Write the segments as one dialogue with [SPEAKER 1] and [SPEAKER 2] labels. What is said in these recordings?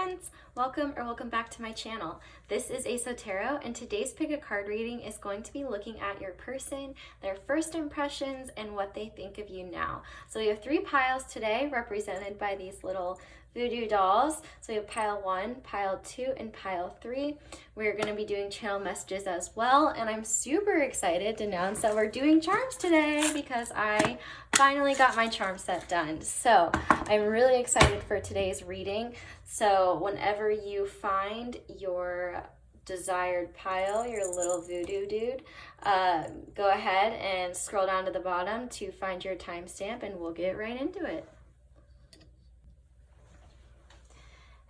[SPEAKER 1] friends! Welcome back to my channel. This is Tarot, and today's pick a card reading is going to be looking at your person, their first impressions, and what they think of you now. So we have 3 piles today represented by these little voodoo dolls. So we have pile 1, pile 2, and pile 3. We're going to be doing channel messages as well, and I'm super excited to announce that we're doing charms today because I finally got my charm set done. So I'm really excited for today's reading. So whenever you find your desired pile, your little voodoo dude, go ahead and scroll down to the bottom to find your timestamp, and we'll get right into it.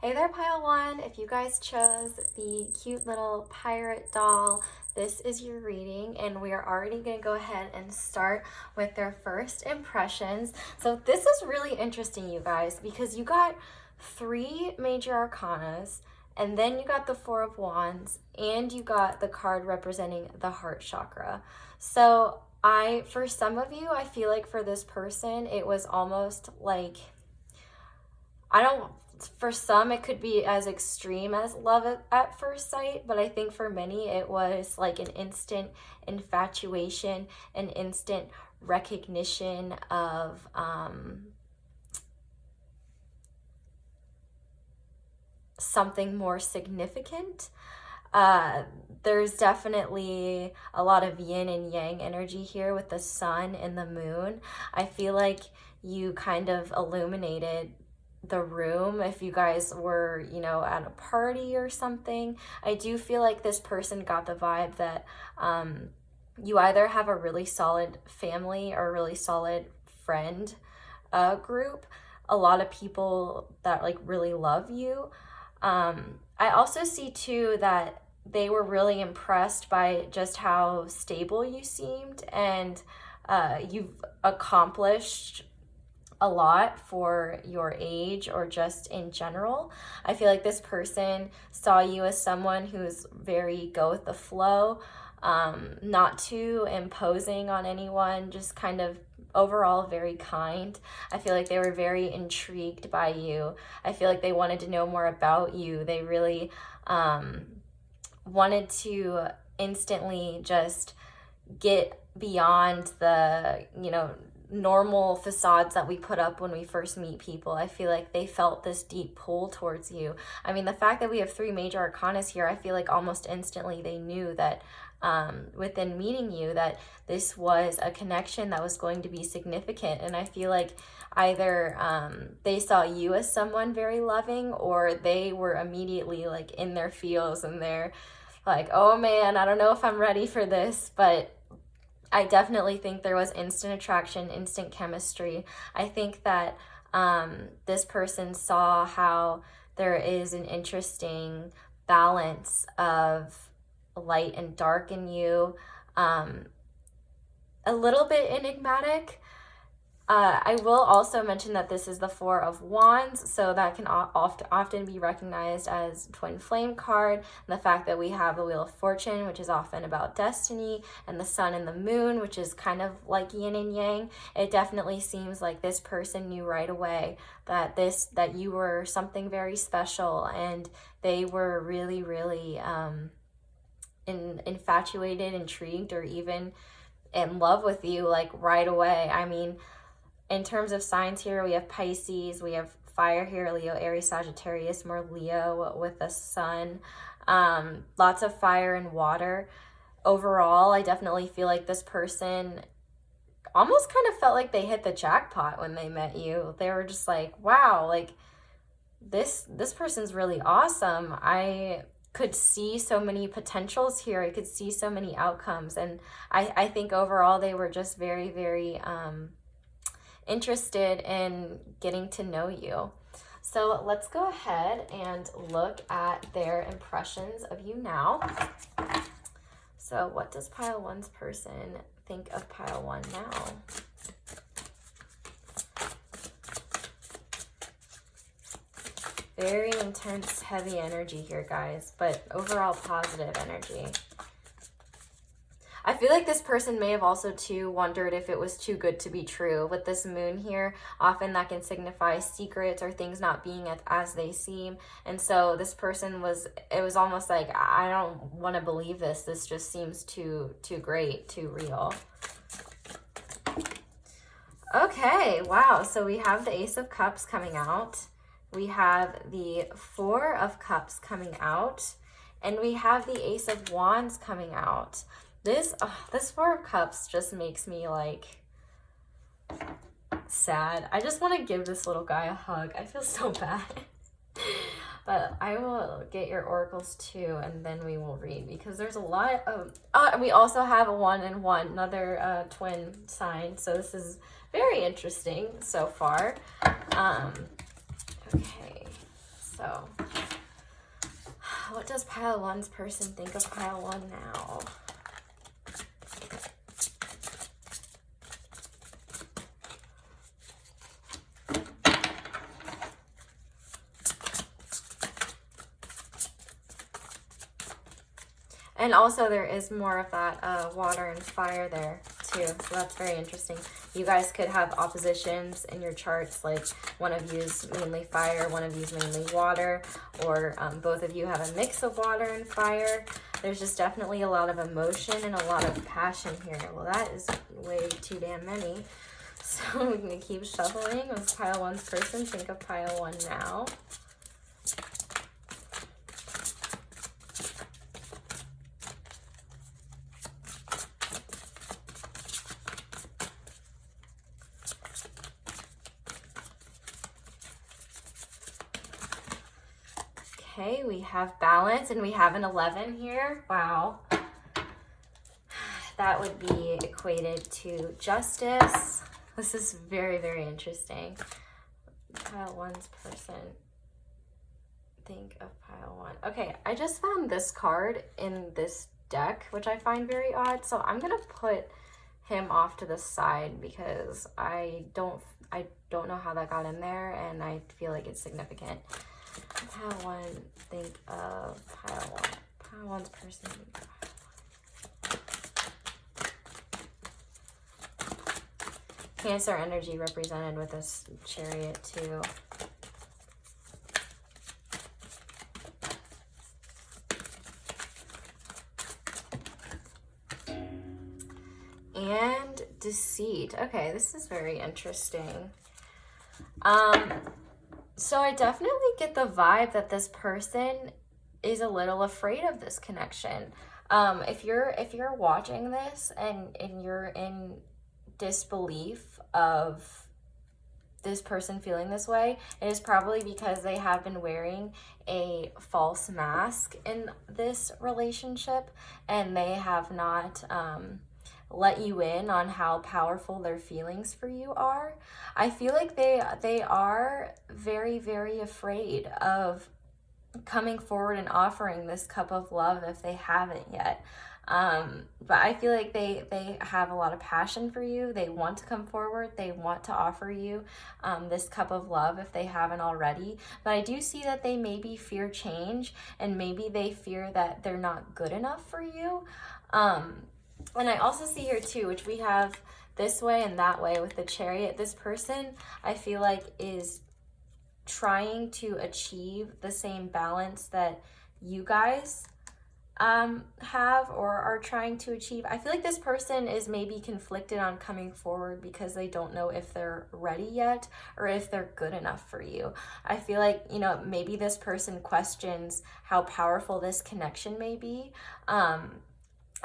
[SPEAKER 1] Hey there, pile 1. If you guys chose the cute little pirate doll, this is your reading, and we are already going to go ahead and start with their first impressions. So this is really interesting, you guys, because you got 3 major arcanas, and then you got the 4 of Wands, and you got the card representing the heart chakra. So for some of you, I feel like for this person, it was almost like, for some, it could be as extreme as love at first sight, but I think for many, it was like an instant infatuation, an instant recognition of something more significant. There's definitely a lot of yin and yang energy here with the sun and the moon. I feel like you kind of illuminated the room if you guys were, at a party or something. I do feel like this person got the vibe that you either have a really solid family or a really solid friend group, a lot of people that like really love you. I also see too that they were really impressed by just how stable you seemed, and you've accomplished a lot for your age or just in general. I feel like this person saw you as someone who's very go with the flow, not too imposing on anyone, just kind of overall very kind. I feel like they were very intrigued by you. I feel like they wanted to know more about you. They really wanted to instantly just get beyond the, normal facades that we put up when we first meet people. I feel like they felt this deep pull towards you. I mean, the fact that we have 3 major arcanas here, I feel like almost instantly they knew that within meeting you that this was a connection that was going to be significant. And I feel like either they saw you as someone very loving, or they were immediately like in their feels and they're like, oh man, I don't know if I'm ready for this. But I definitely think there was instant attraction, instant chemistry. I think that this person saw how there is an interesting balance of light and dark in you, a little bit enigmatic. I will also mention that this is the 4 of Wands, so that can often be recognized as twin flame card. And the fact that we have the Wheel of Fortune, which is often about destiny, and the sun and the moon, which is kind of like yin and yang. It definitely seems like this person knew right away that you were something very special, and they were really, really infatuated, intrigued, or even in love with you like right away. I mean, in terms of signs here, we have Pisces, we have fire here, Leo, Aries, Sagittarius, more Leo with the sun, lots of fire and water. Overall, I definitely feel like this person almost kind of felt like they hit the jackpot when they met you. They were just like, wow, like this person's really awesome. I could see so many potentials here. I could see so many outcomes. And I think overall they were just very, very interested in getting to know you. So let's go ahead and look at their impressions of you now. So what does pile 1's person think of pile 1 now? Very intense, heavy energy here, guys, but overall positive energy. I feel like this person may have also too wondered if it was too good to be true. With this moon here, often that can signify secrets or things not being as they seem. And so this person it was almost like, I don't want to believe this. This just seems too great, too real. Okay, wow. So we have the Ace of Cups coming out. We have the Four of Cups coming out. And we have the Ace of Wands coming out. This Four of Cups just makes me like sad. I just want to give this little guy a hug. I feel so bad. But I will get your oracles too, and then we will read, because there's a lot of... we also have a 1 and 1, another twin sign. So this is very interesting so far. Okay, so... what does pile 1's person think of pile 1 now? And also there is more of that water and fire there too. So that's very interesting. You guys could have oppositions in your charts, like one of you is mainly fire, one of you is mainly water, or both of you have a mix of water and fire. There's just definitely a lot of emotion and a lot of passion here. Well, that is way too damn many. So we're going to keep shuffling. Let's pile 1's person. Think of pile 1 now. Okay, we have balance, and we have an 11 here. Wow. That would be equated to justice. This is very, very interesting. Pile 1's person. Think of pile 1. Okay, I just found this card in this deck, which I find very odd. So I'm going to put him off to the side because I don't know how that got in there, and I feel like it's significant. Pile 1, think of pile 1. Pile 1's person. Cancer energy represented with this Chariot too. And deceit. Okay, this is very interesting. So I definitely get the vibe that this person is a little afraid of this connection. If you're watching this and you're in disbelief of this person feeling this way, it is probably because they have been wearing a false mask in this relationship, and they have not let you in on how powerful their feelings for you are. I feel like they are very, very afraid of coming forward and offering this cup of love if they haven't yet. But I feel like they have a lot of passion for you. They want to come forward. They want to offer you this cup of love if they haven't already. But I do see that they maybe fear change, and maybe they fear that they're not good enough for you. And I also see here too, which we have this way and that way with the Chariot. This person, I feel like, is trying to achieve the same balance that you guys have or are trying to achieve. I feel like this person is maybe conflicted on coming forward because they don't know if they're ready yet or if they're good enough for you. I feel like, you know, maybe this person questions how powerful this connection may be.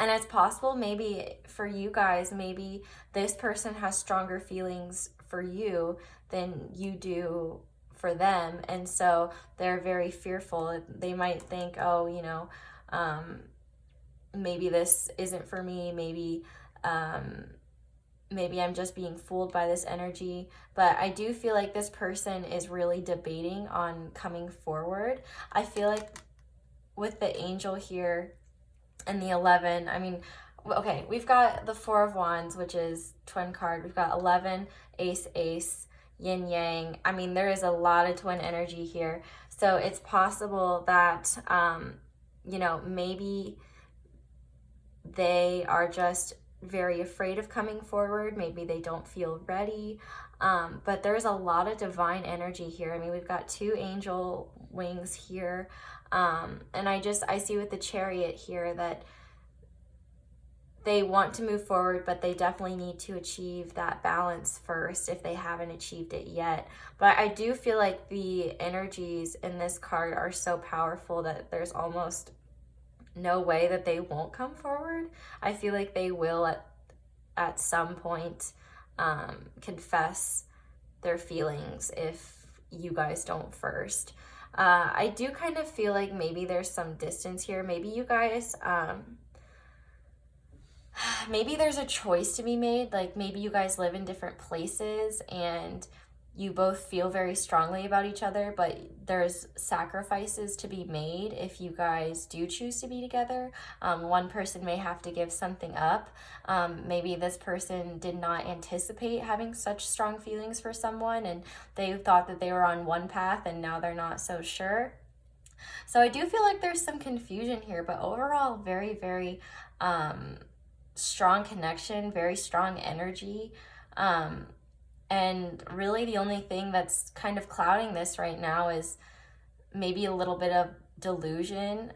[SPEAKER 1] And it's possible maybe for you guys, maybe this person has stronger feelings for you than you do for them. And so they're very fearful. They might think, oh, you know, maybe this isn't for me. Maybe I'm just being fooled by this energy. But I do feel like this person is really debating on coming forward. I feel like with the Angel here, and the 11, I mean, okay, we've got the 4 of Wands, which is twin card. We've got 11, ace, ace, yin, yang. I mean, there is a lot of twin energy here. So it's possible that, you know, maybe they are just very afraid of coming forward. Maybe they don't feel ready. But there's a lot of divine energy here. I mean, we've got 2 angel wings here. And I see with the Chariot here that they want to move forward, but they definitely need to achieve that balance first if they haven't achieved it yet. But I do feel like the energies in this card are so powerful that there's almost no way that they won't come forward. I feel like they will at some point confess their feelings if you guys don't first. I do kind of feel like maybe there's some distance here. Maybe you guys... maybe there's a choice to be made. Like maybe you guys live in different places and you both feel very strongly about each other, but there's sacrifices to be made if you guys do choose to be together. One person may have to give something up. Maybe this person did not anticipate having such strong feelings for someone, and they thought that they were on one path and now they're not so sure. So I do feel like there's some confusion here, but overall very, very strong connection, very strong energy. And really the only thing that's kind of clouding this right now is maybe a little bit of delusion,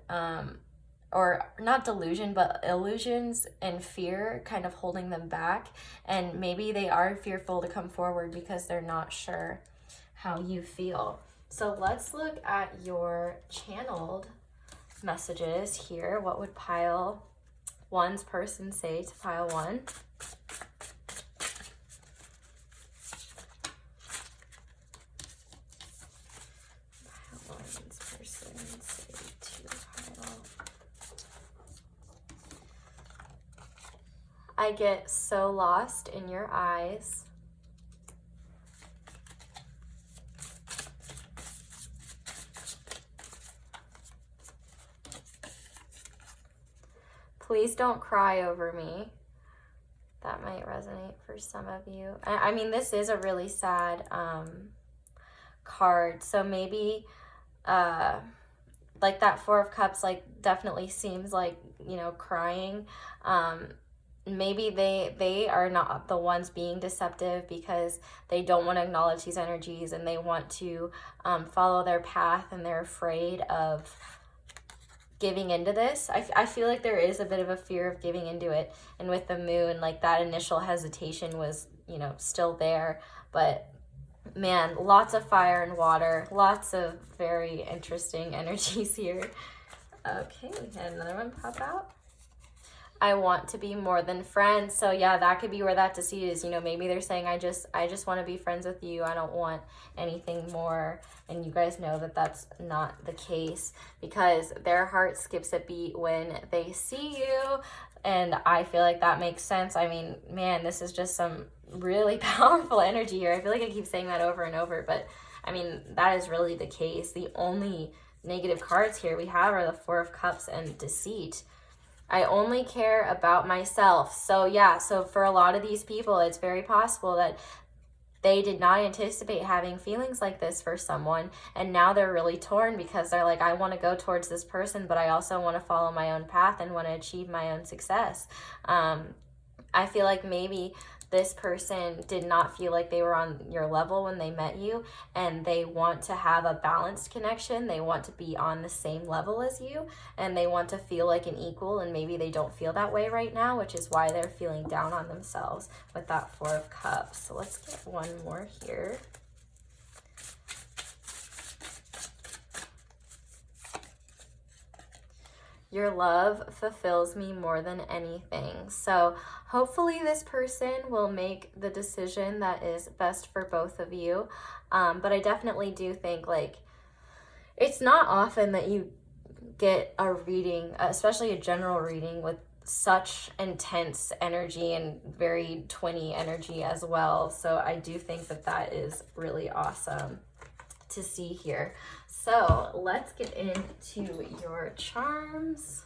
[SPEAKER 1] or not delusion, but illusions and fear kind of holding them back. And maybe they are fearful to come forward because they're not sure how you feel. So let's look at your channeled messages here. What would pile one's person say to pile 1? Pile 1's person say to pile. I get so lost in your eyes. Please don't cry over me. That might resonate for some of you. I mean, this is a really sad card. So maybe like that 4 of Cups like definitely seems like, you know, crying. Maybe they are not the ones being deceptive because they don't want to acknowledge these energies and they want to follow their path, and they're afraid of giving into this. I feel like there is a bit of a fear of giving into it, and with the moon, like that initial hesitation was, you know, still there. But man, lots of fire and water, lots of very interesting energies here. Okay, and another one pop out. I want to be more than friends. So yeah, that could be where that deceit is. You know, maybe they're saying, I just want to be friends with you. I don't want anything more. And you guys know that that's not the case, because their heart skips a beat when they see you. And I feel like that makes sense. I mean, man, this is just some really powerful energy here. I feel like I keep saying that over and over, but I mean, that is really the case. The only negative cards here we have are the 4 of Cups and deceit. I only care about myself. So yeah, so for a lot of these people, it's very possible that they did not anticipate having feelings like this for someone, and now they're really torn because they're like, I want to go towards this person, but I also want to follow my own path and want to achieve my own success. I feel like maybe this person did not feel like they were on your level when they met you, and they want to have a balanced connection. They want to be on the same level as you, and they want to feel like an equal, and maybe they don't feel that way right now, which is why they're feeling down on themselves with that 4 of Cups. So let's get one more here. Your love fulfills me more than anything. So hopefully this person will make the decision that is best for both of you. But I definitely do think, like, it's not often that you get a reading, especially a general reading, with such intense energy and very twinny energy as well. So I do think that that is really awesome to see here. So let's get into your charms.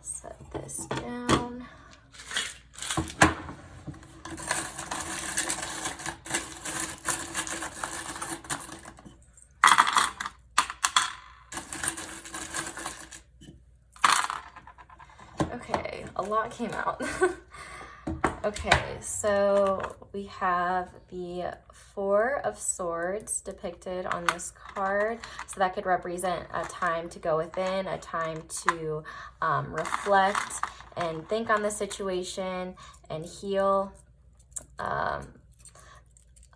[SPEAKER 1] Set this down. Okay, a lot came out. Okay, so we have the Four of Swords depicted on this card. So that could represent a time to go within, a time to reflect and think on the situation and heal. An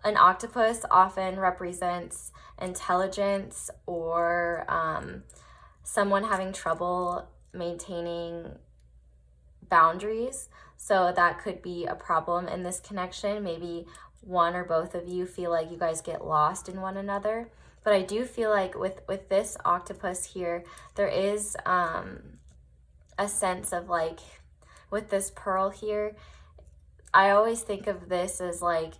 [SPEAKER 1] octopus often represents intelligence or someone having trouble maintaining boundaries. So that could be a problem in this connection. Maybe one or both of you feel like you guys get lost in one another. But I do feel like with this octopus here, there is a sense of like, with this pearl here, I always think of this as like,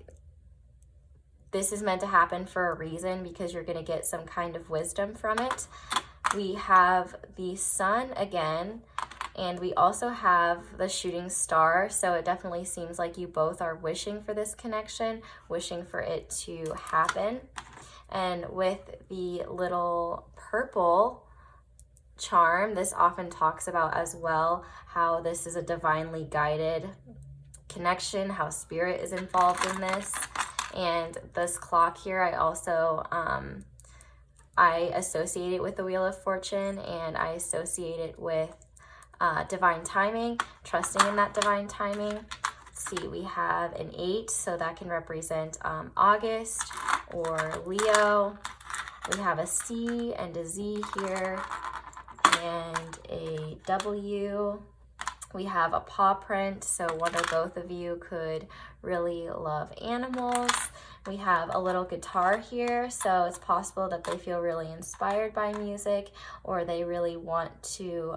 [SPEAKER 1] this is meant to happen for a reason because you're going to get some kind of wisdom from it. We have the sun again, and we also have the shooting star. So it definitely seems like you both are wishing for this connection, wishing for it to happen. And with the little purple charm, this often talks about as well how this is a divinely guided connection, how spirit is involved in this. And this clock here, I also I associate it with the Wheel of Fortune, and I associate it with divine timing, trusting in that divine timing. Let's see, we have an 8, so that can represent August or Leo. We have a C and a Z here, and a W. We have a paw print, so one or both of you could really love animals. We have a little guitar here, so it's possible that they feel really inspired by music, or they really want to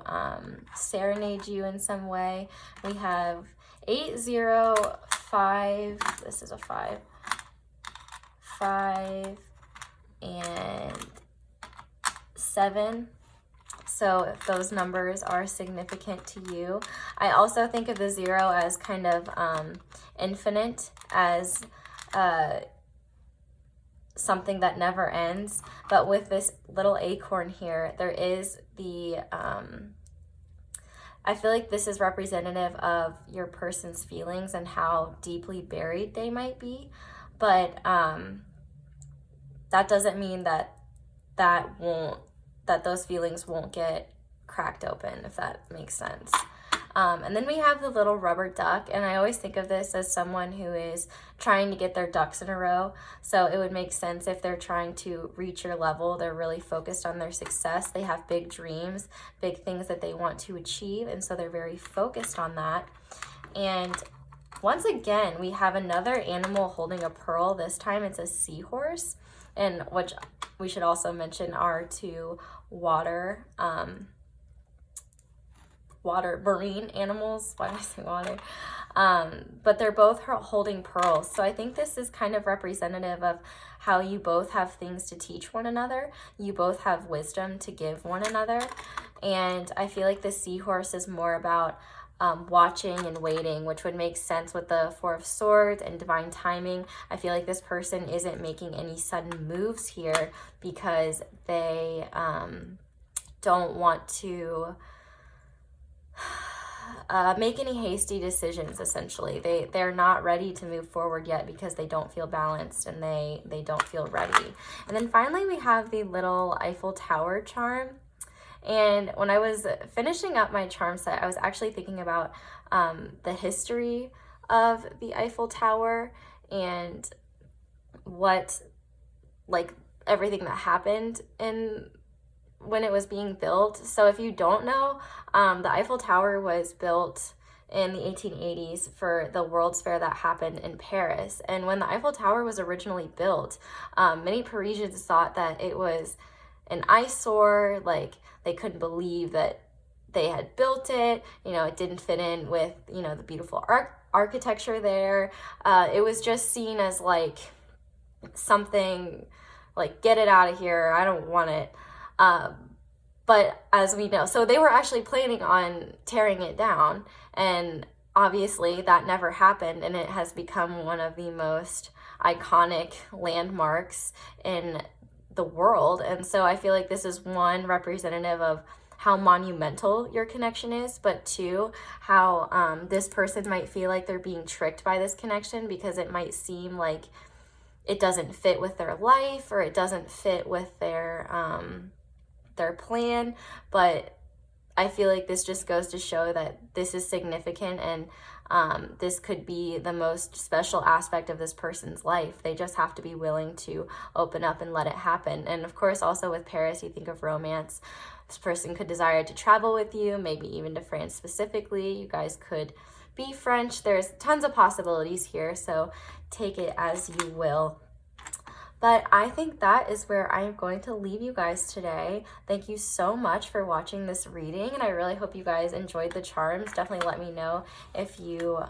[SPEAKER 1] serenade you in some way. We have 8, 0, 5, this is a 5, 5, and 7. So if those numbers are significant to you. I also think of the 0 as kind of infinite, as something that never ends. But with this little acorn here, there is the, I feel like this is representative of your person's feelings and how deeply buried they might be. But that doesn't mean that those feelings won't get cracked open, if that makes sense. And then we have the little rubber duck, and I always think of this as someone who is trying to get their ducks in a row. So it would make sense if they're trying to reach your level, they're really focused on their success, they have big dreams, big things that they want to achieve, and so they're very focused on that. And once again, we have another animal holding a pearl. This time it's a seahorse, and which we should also mention are two water marine animals. Why did I say water? But they're both holding pearls. So I think this is kind of representative of how you both have things to teach one another. You both have wisdom to give one another. And I feel like the seahorse is more about watching and waiting, which would make sense with the Four of Swords and divine timing. I feel like this person isn't making any sudden moves here because they don't want to make any hasty decisions. Essentially, they're not ready to move forward yet because they don't feel balanced and they don't feel ready. And then finally we have the little Eiffel Tower charm. And when I was finishing up my charm set, I was actually thinking about the history of the Eiffel Tower and what, like, everything that happened when it was being built. So if you don't know, the Eiffel Tower was built in the 1880s for the World's Fair that happened in Paris. And when the Eiffel Tower was originally built, many Parisians thought that it was an eyesore, like they couldn't believe that they had built it. You know, it didn't fit in with, you know, the beautiful architecture there. It was just seen as like something like, get it out of here, I don't want it. But as we know, so they were actually planning on tearing it down, and obviously that never happened, and it has become one of the most iconic landmarks in the world. And so I feel like this is one representative of how monumental your connection is, but two, how this person might feel like they're being tricked by this connection because it might seem like it doesn't fit with their life or it doesn't fit with their plan. But I feel like this just goes to show that this is significant, and this could be the most special aspect of this person's life. They just have to be willing to open up and let it happen. And of course, also with Paris, you think of romance. This person could desire to travel with you, maybe even to France specifically. You guys could be French. There's tons of possibilities here, so take it as you will. But I think that is where I am going to leave you guys today. Thank you so much for watching this reading, and I really hope you guys enjoyed the charms. Definitely let me know if you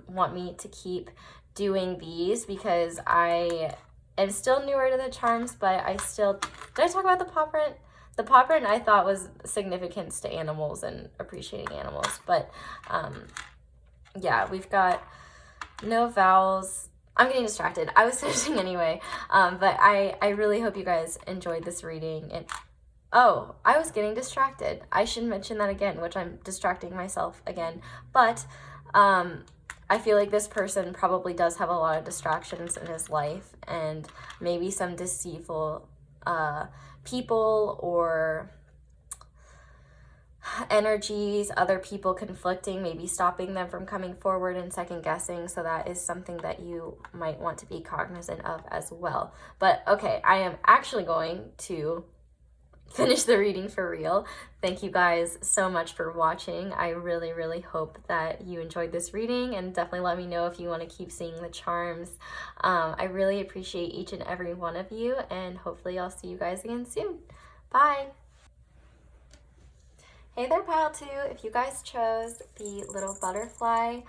[SPEAKER 1] want me to keep doing these, because I am still newer to the charms, but I still... Did I talk about the paw print? The paw print I thought was significance to animals and appreciating animals. But yeah, we've got no vowels. I'm getting distracted. I was finishing anyway, but I really hope you guys enjoyed this reading. And oh, I was getting distracted. I should mention that again, which I'm distracting myself again. But I feel like this person probably does have a lot of distractions in his life, and maybe some deceitful people or energies, other people conflicting, maybe stopping them from coming forward and second guessing. So that is something that you might want to be cognizant of as well. But okay, I am actually going to finish the reading for real. Thank you guys so much for watching. I really, really hope that you enjoyed this reading, and definitely let me know if you want to keep seeing the charms. I really appreciate each and every one of you, and hopefully I'll see you guys again soon. Bye. Hey there, Pile 2. If you guys chose the little butterfly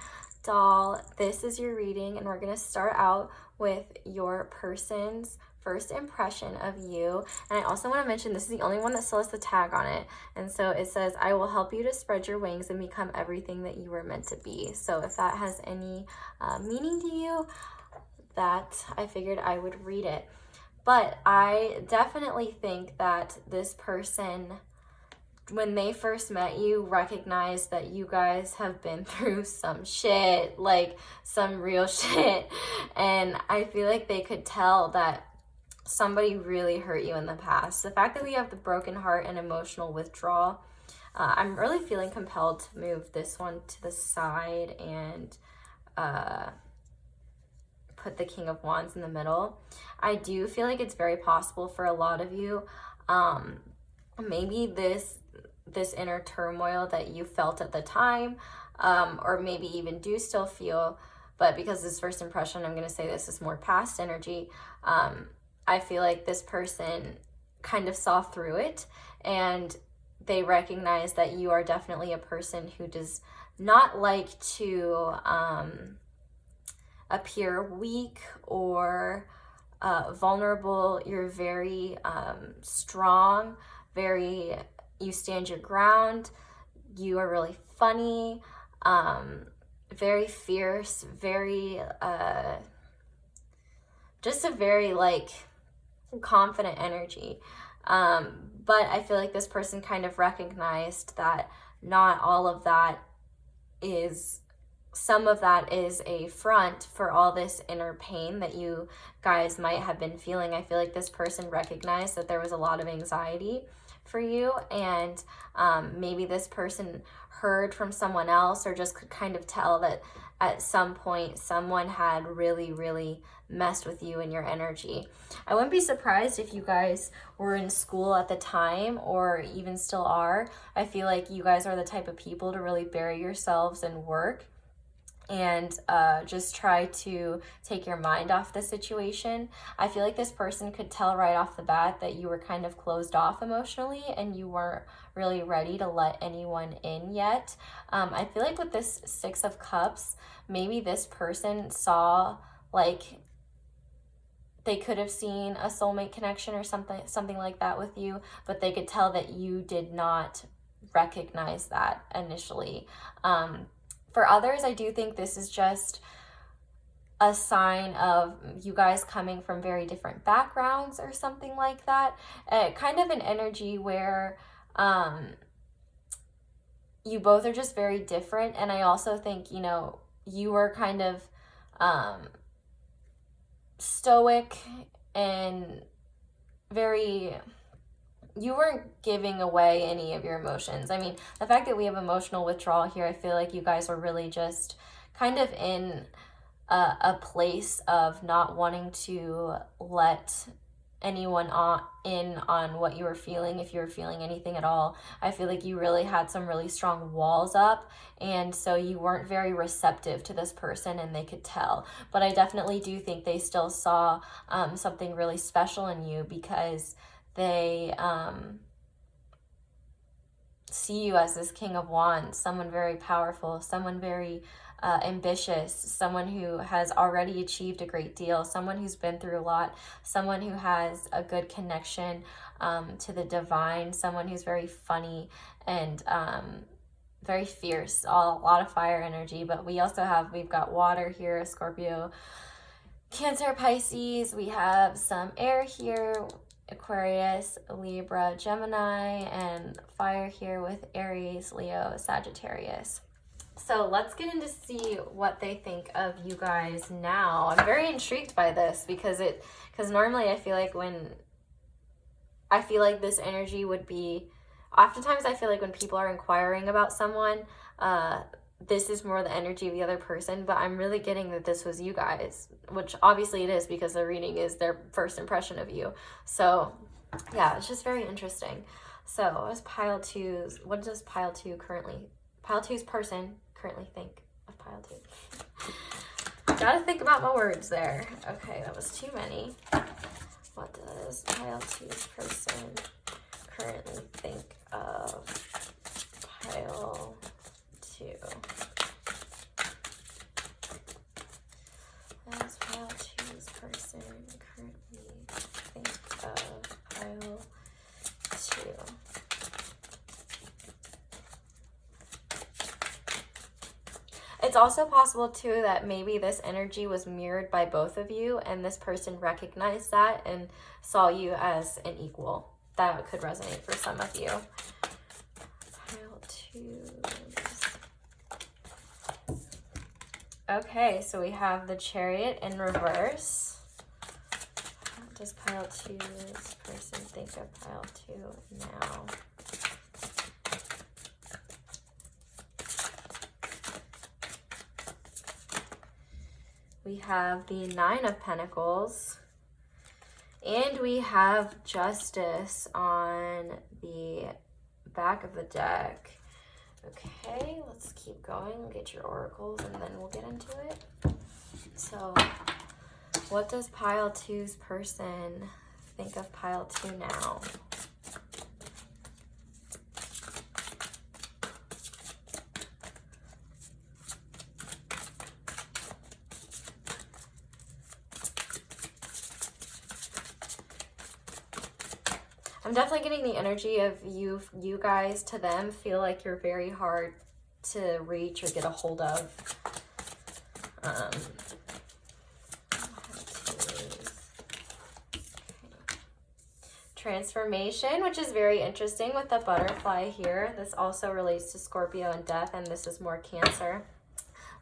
[SPEAKER 1] doll, this is your reading, and we're going to start out with your person's first impression of you. And I also want to mention this is the only one that still has the tag on it. And so it says, I will help you to spread your wings and become everything that you were meant to be. So if that has any meaning to you, that I figured I would read it. But I definitely think that this person, when they first met you, recognized that you guys have been through some shit, like some real shit. And I feel like they could tell that somebody really hurt you in the past. The fact that we have the broken heart and emotional withdrawal, I'm really feeling compelled to move this one to the side and put the King of Wands in the middle. I do feel like it's very possible for a lot of you, maybe this inner turmoil that you felt at the time, or maybe even do still feel, but because this first impression, I'm going to say this is more past energy. I feel like this person kind of saw through it, and they recognize that you are definitely a person who does not like to appear weak or vulnerable. You're very strong, you stand your ground. You are really funny, very fierce, very, just a very like confident energy. But I feel like this person kind of recognized that not all of that is, some of that is a front for all this inner pain that you guys might have been feeling. I feel like this person recognized that there was a lot of anxiety for you, and maybe this person heard from someone else, or just could kind of tell that at some point someone had really, really messed with you and your energy. I wouldn't be surprised if you guys were in school at the time, or even still are. I feel like you guys are the type of people to really bury yourselves in work and just try to take your mind off the situation. I feel like this person could tell right off the bat that you were kind of closed off emotionally and you weren't really ready to let anyone in yet. I feel like with this Six of Cups, maybe this person saw, like, they could have seen a soulmate connection or something like that with you, but they could tell that you did not recognize that initially. For others, I do think this is just a sign of you guys coming from very different backgrounds or something like that. Kind of an energy where you both are just very different. And I also think, you know, you were kind of stoic and very, you weren't giving away any of your emotions. I mean, the fact that we have emotional withdrawal here, I feel like you guys were really just kind of in a place of not wanting to let anyone in on what you were feeling, if you were feeling anything at all. I feel like you really had some really strong walls up, and so you weren't very receptive to this person, and they could tell. But I definitely do think they still saw something really special in you, because they see you as this King of Wands, someone very powerful, someone very ambitious, someone who has already achieved a great deal, someone who's been through a lot, someone who has a good connection to the divine, someone who's very funny and very fierce, a lot of fire energy. But we've got water here, Scorpio, Cancer, Pisces. We have some air here, Aquarius, Libra, Gemini, and fire here with Aries, Leo, Sagittarius. So let's get in to see what they think of you guys now. I'm very intrigued by this, because normally I feel like this energy would be, oftentimes I feel like when people are inquiring about someone, this is more the energy of the other person, but I'm really getting that this was you guys, which obviously it is, because the reading is their first impression of you. So yeah, it's just very interesting. So what does pile 2's person currently think of pile 2? Gotta think about my words there. Okay, that was too many. What does pile 2's person currently think of pile 2? What does pile 2's person currently think of pile 2? It's also possible too that maybe this energy was mirrored by both of you, and this person recognized that and saw you as an equal. That could resonate for some of you. Pile 2. Okay, so we have the Chariot in reverse. What does pile 2's person think of pile 2 now? We have the Nine of Pentacles, and we have Justice on the back of the deck. Okay, let's keep going. We'll get your oracles and then we'll get into it. So, what does pile 2's person think of pile 2 now? I'm definitely getting the energy of you guys to them feel like you're very hard to reach or get a hold of. Transformation, which is very interesting with the butterfly here. This also relates to Scorpio and death, and this is more Cancer.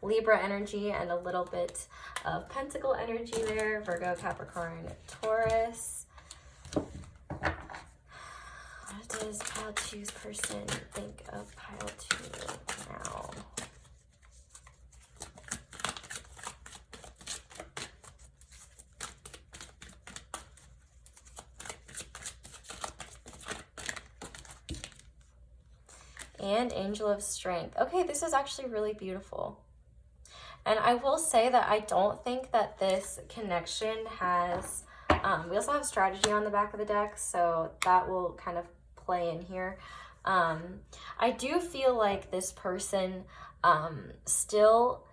[SPEAKER 1] Libra energy and a little bit of Pentacle energy there. Virgo, Capricorn, Taurus. What does pile 2's person think of pile 2 now? And Angel of Strength. Okay, this is actually really beautiful. And I will say that I don't think that this connection has... we also have strategy on the back of the deck, so that will kind of play in here. I do feel like this person still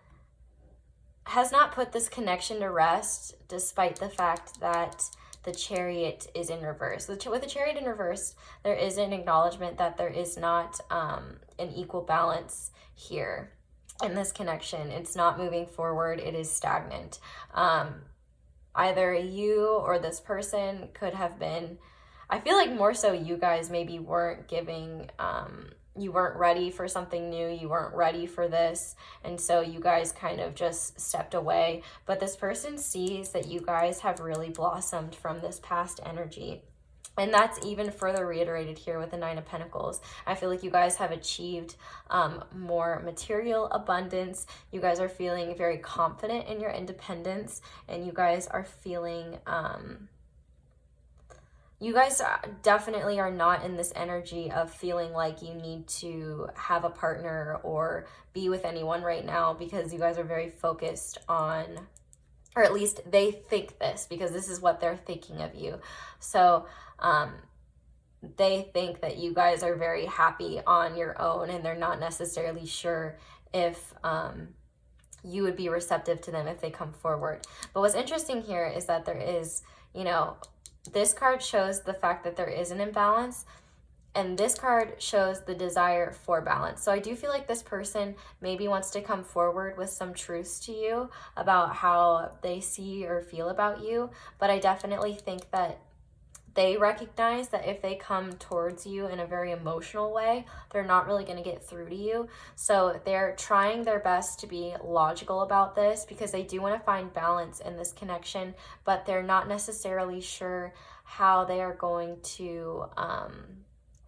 [SPEAKER 1] has not put this connection to rest, despite the fact that the Chariot is in reverse. With the Chariot in reverse, there is an acknowledgement that there is not an equal balance here in this connection. It's not moving forward, it is stagnant. Either you or this person could have been, I feel like more so you guys maybe weren't giving you weren't ready for something new, you weren't ready for this, and so you guys kind of just stepped away. But this person sees that you guys have really blossomed from this past energy. And that's even further reiterated here with the Nine of Pentacles. I feel like you guys have achieved more material abundance. You guys are feeling very confident in your independence, and you guys are feeling... you guys definitely are not in this energy of feeling like you need to have a partner or be with anyone right now, because you guys are very focused on, or at least they think this, because this is what they're thinking of you. So they think that you guys are very happy on your own, and they're not necessarily sure if you would be receptive to them if they come forward. But what's interesting here is that there is, you know, this card shows the fact that there is an imbalance, and this card shows the desire for balance. So I do feel like this person maybe wants to come forward with some truths to you about how they see or feel about you, but I definitely think that they recognize that if they come towards you in a very emotional way, they're not really going to get through to you. So they're trying their best to be logical about this, because they do want to find balance in this connection, but they're not necessarily sure how they are going to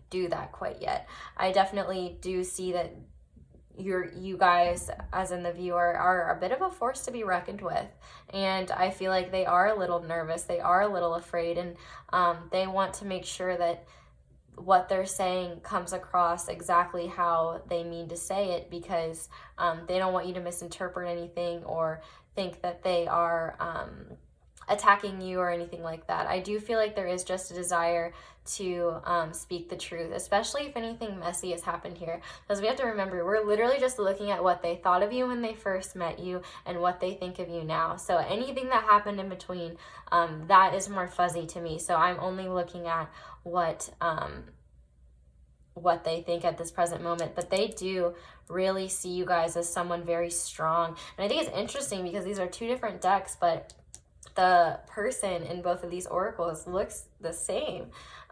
[SPEAKER 1] do that quite yet. I definitely do see that you guys, as in the viewer, are a bit of a force to be reckoned with, and I feel like they are a little nervous, they are a little afraid, and they want to make sure that what they're saying comes across exactly how they mean to say it, because they don't want you to misinterpret anything or think that they are attacking you or anything like that. I do feel like there is just a desire to speak the truth, especially if anything messy has happened here, because we have to remember, we're literally just looking at what they thought of you when they first met you and what they think of you now. So anything that happened in between, that is more fuzzy to me. So I'm only looking at what they think at this present moment, but they do really see you guys as someone very strong. And I think it's interesting because these are two different decks, but the person in both of these oracles looks the same.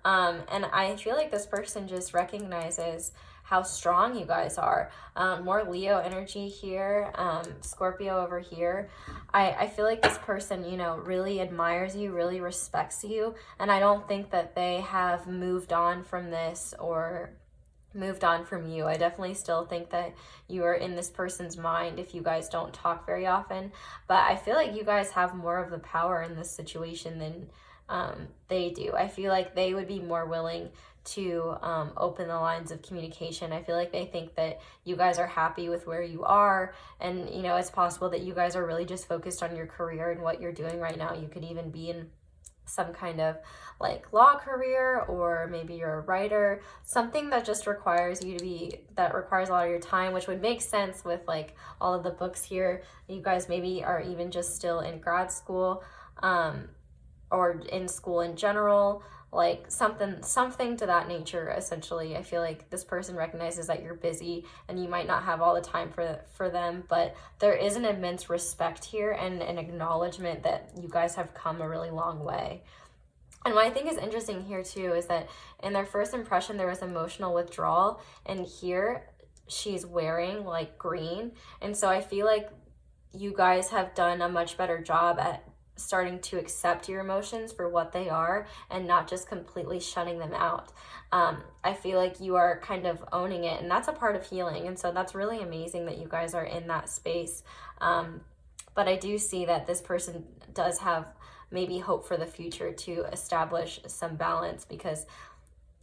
[SPEAKER 1] And I feel like this person just recognizes how strong you guys are. More Leo energy here, Scorpio over here. I feel like this person, you know, really admires you, really respects you. And I don't think that they have moved on from this or moved on from you. I definitely still think that you are in this person's mind if you guys don't talk very often. But I feel like you guys have more of the power in this situation than they do. I feel like they would be more willing to open the lines of communication. I feel like they think that you guys are happy with where you are, and you know, it's possible that you guys are really just focused on your career and what you're doing right now. You could even be in some kind of like law career, or maybe you're a writer, something that just requires you to be, that requires a lot of your time, which would make sense with like all of the books here. You guys maybe are even just still in grad school, or in school in general, like something to that nature. Essentially, I feel like this person recognizes that you're busy and you might not have all the time for them, but there is an immense respect here and an acknowledgement that you guys have come a really long way. And what I think is interesting here too is that in their first impression there was emotional withdrawal, and here she's wearing like green, and so I feel like you guys have done a much better job at starting to accept your emotions for what they are and not just completely shutting them out. I feel like you are kind of owning it, and that's a part of healing, and so that's really amazing that you guys are in that space. But I do see that this person does have maybe hope for the future to establish some balance, because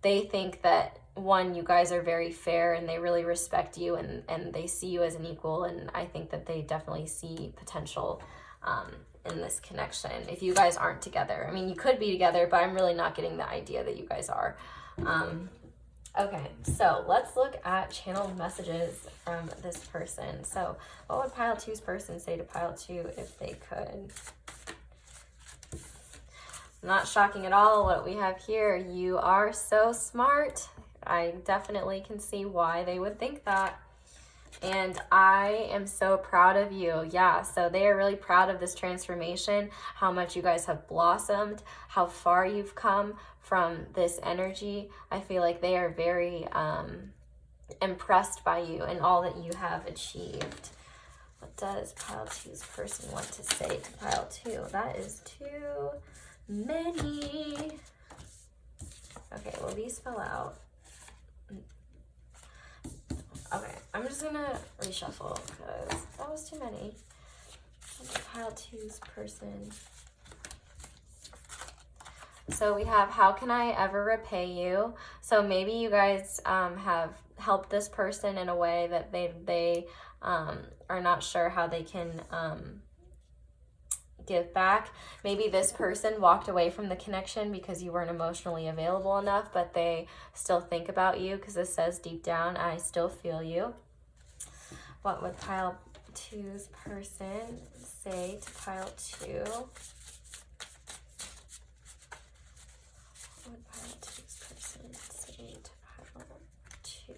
[SPEAKER 1] they think that, one, you guys are very fair and they really respect you, and they see you as an equal, and I think that they definitely see potential in this connection if you guys aren't together. I mean, you could be together, but I'm really not getting the idea that you guys are. Okay, so let's look at channeled messages from this person. So what would pile two's person say to pile two if they could? Not shocking at all what we have here. You are so smart. I definitely can see why they would think that. And I am so proud of you. Yeah, so they are really proud of this transformation, how much you guys have blossomed, how far you've come from this energy. I feel like they are very impressed by you and all that you have achieved. What does pile 2's person want to say to pile 2? That is too many. Okay, well, these fell out. Okay, I'm just gonna reshuffle because that was too many. Pile 2's person. So we have, how can I ever repay you? So maybe you guys have helped this person in a way that they are not sure how they can give back. Maybe this person walked away from the connection because you weren't emotionally available enough, but they still think about you because this says deep down, I still feel you. What would pile 2's person say to pile 2? What would pile 2's person say to pile 2?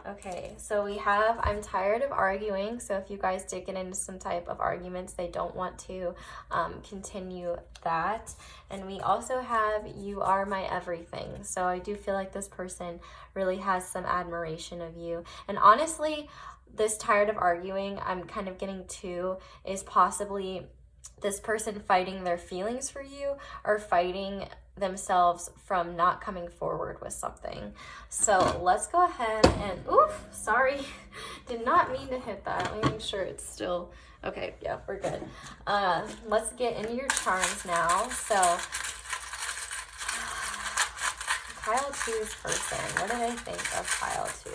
[SPEAKER 1] Okay, so we have, I'm tired of arguing. So if you guys did get into some type of arguments, they don't want to continue that. And we also have, you are my everything. So I do feel like this person really has some admiration of you. And honestly, this tired of arguing, I'm kind of getting to, is possibly this person fighting their feelings for you or fighting themselves from not coming forward with something. So let's go ahead and, oof, sorry, did not mean to hit that. Let me make sure it's still, okay, yeah, we're good. Let's get into your charms now. So pile 2's person, what do they think of pile 2?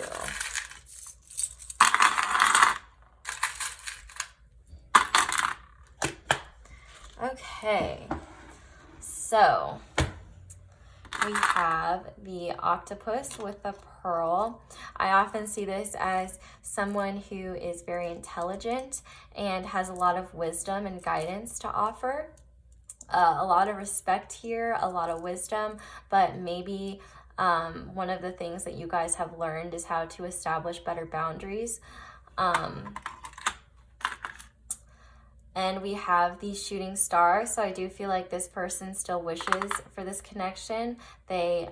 [SPEAKER 1] Okay, so we have the octopus with the pearl. I often see this as someone who is very intelligent and has a lot of wisdom and guidance to offer. A lot of respect here, a lot of wisdom, but maybe one of the things that you guys have learned is how to establish better boundaries. And we have the shooting star. So I do feel like this person still wishes for this connection. They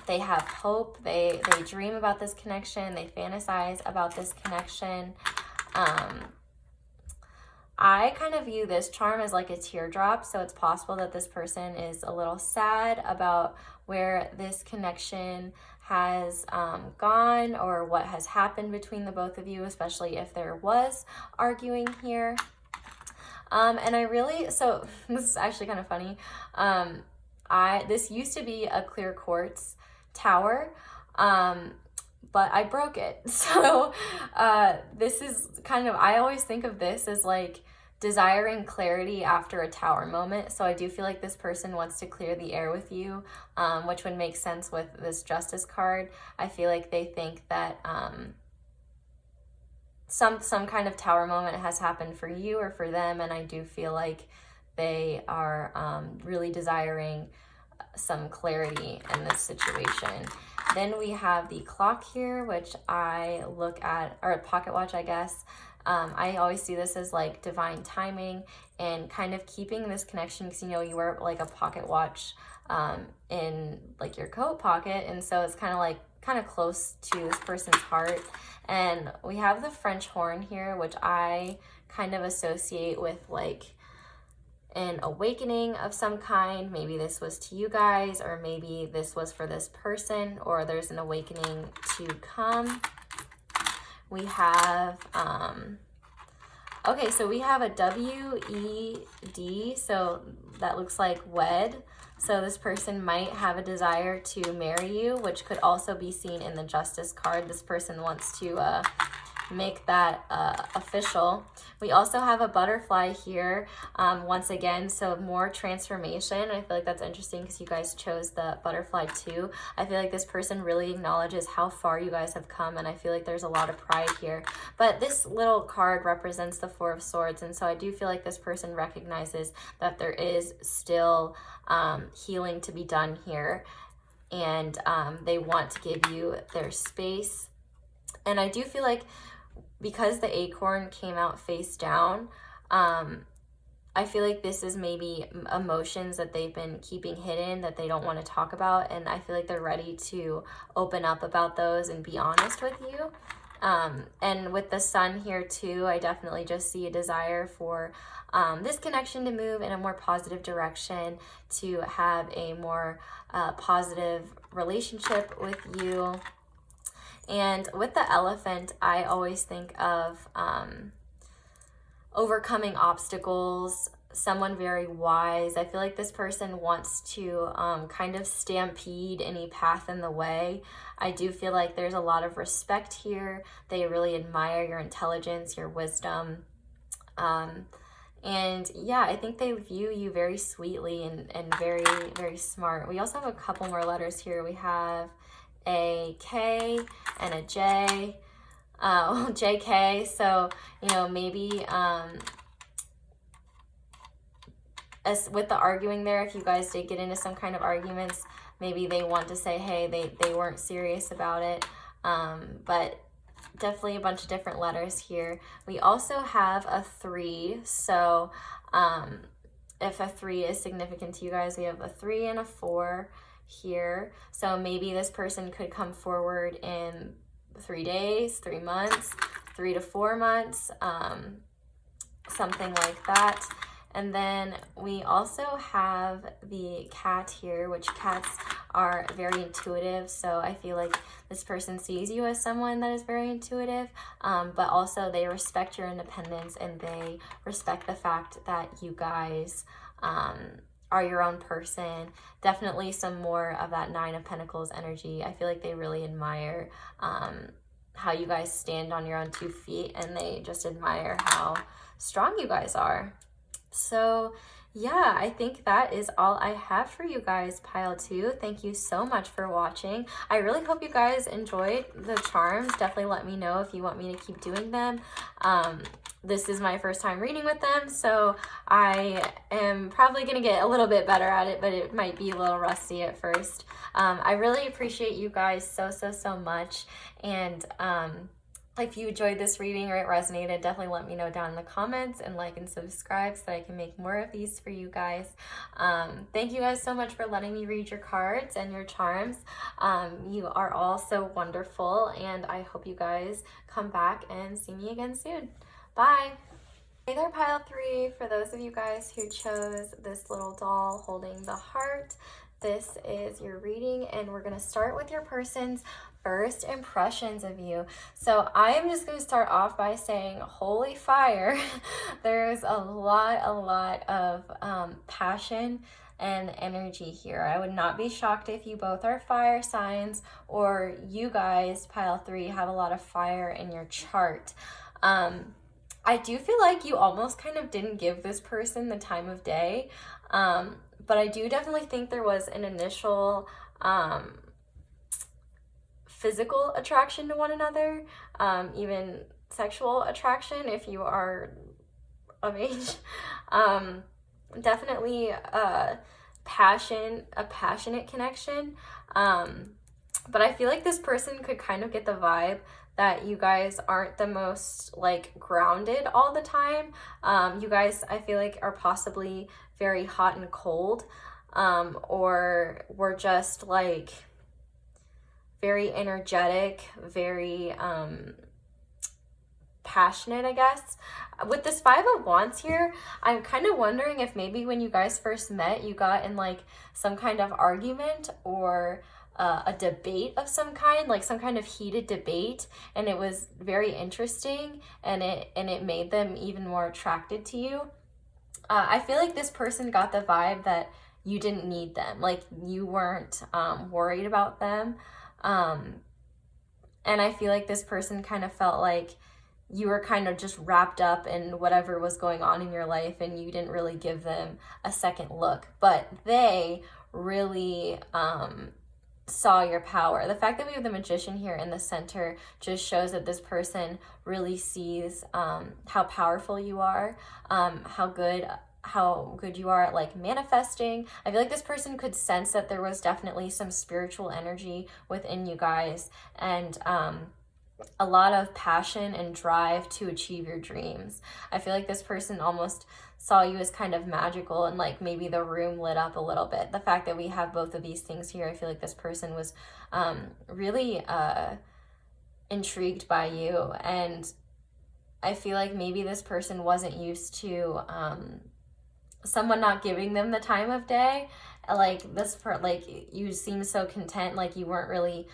[SPEAKER 1] have hope. They dream about this connection. They fantasize about this connection. I kind of view this charm as like a teardrop. So it's possible that this person is a little sad about where this connection has gone or what has happened between the both of you, especially if there was arguing here. And I really, so this is actually kind of funny. This used to be a clear quartz tower, but I broke it. So this is kind of, I always think of this as like desiring clarity after a tower moment. So I do feel like this person wants to clear the air with you, which would make sense with this Justice card. I feel like they think that some kind of tower moment has happened for you or for them, and I do feel like they are really desiring some clarity in this situation. Then we have the clock here, which I look at, or a pocket watch, I guess. I always see this as like divine timing and kind of keeping this connection, because you know you wear like a pocket watch in like your coat pocket, and so it's kind of close to this person's heart. And we have the French horn here, which I kind of associate with like an awakening of some kind. Maybe this was to you guys, or maybe this was for this person, or there's an awakening to come. We have, okay, so we have a W-E-D, so that looks like wed. So this person might have a desire to marry you, which could also be seen in the Justice card. This person wants to make that official. We also have a butterfly here once again, so more transformation. I feel like that's interesting because you guys chose the butterfly too. I feel like this person really acknowledges how far you guys have come, and I feel like there's a lot of pride here. But this little card represents the Four of Swords, and so I do feel like this person recognizes that there is still healing to be done here, and they want to give you their space. And I do feel like because the acorn came out face down, I I feel like this is maybe emotions that they've been keeping hidden that they don't want to talk about, and I feel like they're ready to open up about those and be honest with you. And with the sun here too, I definitely just see a desire for this connection to move in a more positive direction, to have a more positive relationship with you. And with the elephant, I always think of overcoming obstacles, someone very wise. I feel like this person wants to kind of stampede any path in the way. I do feel like there's a lot of respect here. They really admire your intelligence, your wisdom. And yeah, I think they view you very sweetly and very, very smart. We also have a couple more letters here. We have a K and a J. JK, so, you know, maybe as with the arguing there, if you guys did get into some kind of arguments, maybe they want to say, hey, they weren't serious about it, but definitely a bunch of different letters here. We also have a 3, so if a 3 is significant to you guys, we have a 3 and a 4 here, so maybe this person could come forward in 3 days, 3 months, 3 to 4 months, something like that. And then we also have the cat here, which cats are very intuitive. So I feel like this person sees you as someone that is very intuitive, but also they respect your independence and they respect the fact that you guys are your own person. Definitely some more of that 9 of Pentacles energy. I feel like they really admire how you guys stand on your own 2 feet, and they just admire how strong you guys are. So yeah, I think that is all I have for you guys, pile 2. Thank you so much for watching. I really hope you guys enjoyed the charms. Definitely let me know if you want me to keep doing them. This is my first time reading with them, so I am probably going to get a little bit better at it, but it might be a little rusty at first. I really appreciate you guys so much, and if you enjoyed this reading or it resonated, definitely let me know down in the comments, and like and subscribe so that I can make more of these for you guys. Thank you guys so much for letting me read your cards and your charms. You are all so wonderful, and I hope you guys come back and see me again soon. Bye! Hey there, pile 3. For those of you guys who chose this little doll holding the heart, this is your reading, and we're going to start with your person's first impressions of you. So I am just going to start off by saying, holy fire. There's a lot of passion and energy here. I would not be shocked if you both are fire signs, or you guys, pile 3, have a lot of fire in your chart. I do feel like you almost kind of didn't give this person the time of day, but I do definitely think there was an initial physical attraction to one another, even sexual attraction if you are of age. Definitely a passionate connection, but I feel like this person could kind of get the vibe that you guys aren't the most like grounded all the time. You guys, I feel like, are possibly very hot and cold, or were just like very energetic, very passionate, I guess. With this 5 of Wands here, I'm kind of wondering if maybe when you guys first met, you got in like some kind of argument or a debate of some kind, like some kind of heated debate, and it was very interesting, and it made them even more attracted to you. I feel like this person got the vibe that you didn't need them, like you weren't worried about them, and I feel like this person kind of felt like you were kind of just wrapped up in whatever was going on in your life, and you didn't really give them a second look, but they really saw your power. The fact that we have the Magician here in the center just shows that this person really sees how powerful you are, how good you are at like manifesting. I feel like this person could sense that there was definitely some spiritual energy within you guys, and a lot of passion and drive to achieve your dreams. I feel like this person almost saw you as kind of magical, and like maybe the room lit up a little bit. The fact that we have both of these things here, I feel like this person was really intrigued by you, and I feel like maybe this person wasn't used to someone not giving them the time of day. Like this part, like you seem so content, like you weren't really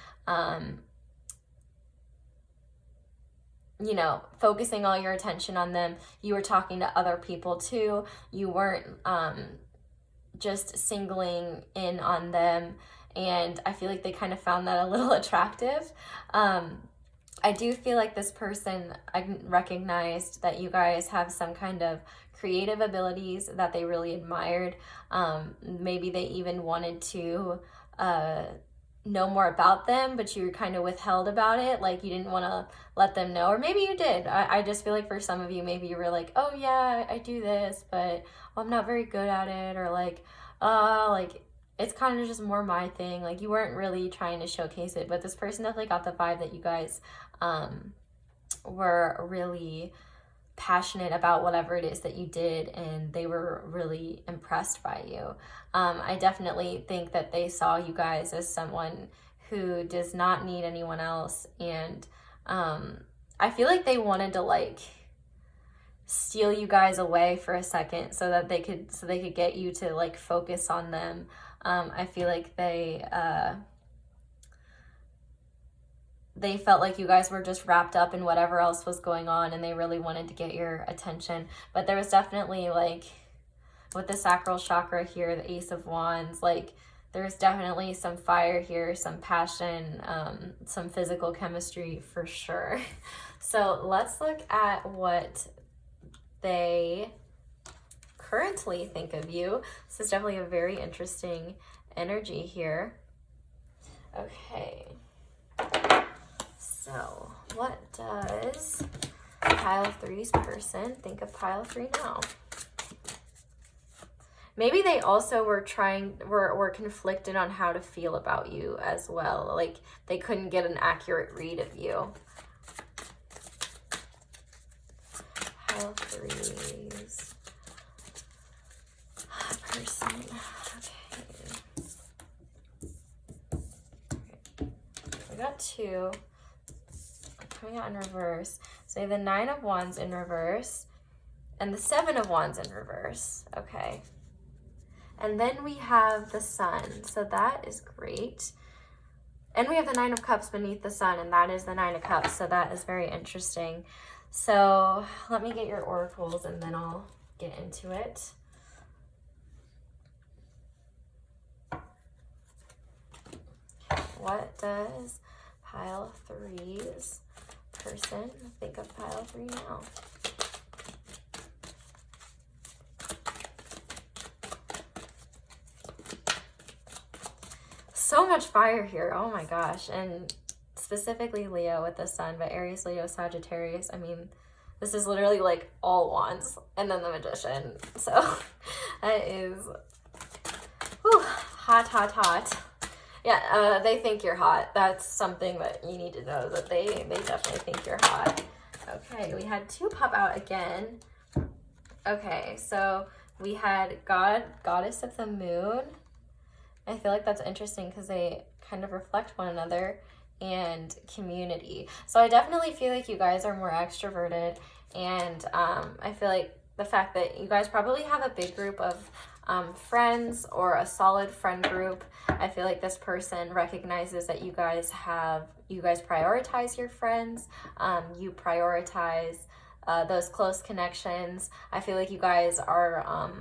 [SPEAKER 1] you know, focusing all your attention on them. You were talking to other people too. You weren't just singling in on them. And I feel like they kind of found that a little attractive. I do feel like this person recognized that you guys have some kind of creative abilities that they really admired. Maybe they even wanted to know more about them, but you were kind of withheld about it. Like you didn't want to let them know, or maybe you did. I just feel like for some of you, maybe you were like, oh yeah, I do this, but I'm not very good at it, or like it's kind of just more my thing. Like you weren't really trying to showcase it, but this person definitely got the vibe that you guys were really passionate about whatever it is that you did, and they were really impressed by you. I definitely think that they saw you guys as someone who does not need anyone else, and I feel like they wanted to like steal you guys away for a second so that they could get you to like focus on them. I feel like they felt like you guys were just wrapped up in whatever else was going on, and they really wanted to get your attention. But there was definitely like, with the sacral chakra here, the Ace of Wands, like there's definitely some fire here, some passion, some physical chemistry for sure. So let's look at what they currently think of you. This is definitely a very interesting energy here. Okay. So, what does pile 3's person think of pile 3 now? Maybe they also were conflicted on how to feel about you as well. Like they couldn't get an accurate read of you. Pile 3's person. Okay. We got 2. Coming out in reverse. So you have the 9 of Wands in reverse and the 7 of Wands in reverse. Okay. And then we have the Sun. So that is great. And we have the 9 of Cups beneath the Sun, and that is the 9 of Cups. So that is very interesting. So let me get your oracles and then I'll get into it. What does pile 3's person think of pile 3 now? So much fire here. Oh my gosh. And specifically Leo with the Sun, but Aries, Leo, Sagittarius. I mean, this is literally like all wands and then the Magician. So that is hot, hot, hot. Yeah, they think you're hot. That's something that you need to know, that they definitely think you're hot. Okay, we had 2 pop out again. Okay, so we had Goddess of the Moon. I feel like that's interesting because they kind of reflect one another, and Community. So I definitely feel like you guys are more extroverted, and I feel like the fact that you guys probably have a big group of friends, or a solid friend group. I feel like this person recognizes that you guys prioritize your friends. You prioritize those close connections. I feel like you guys are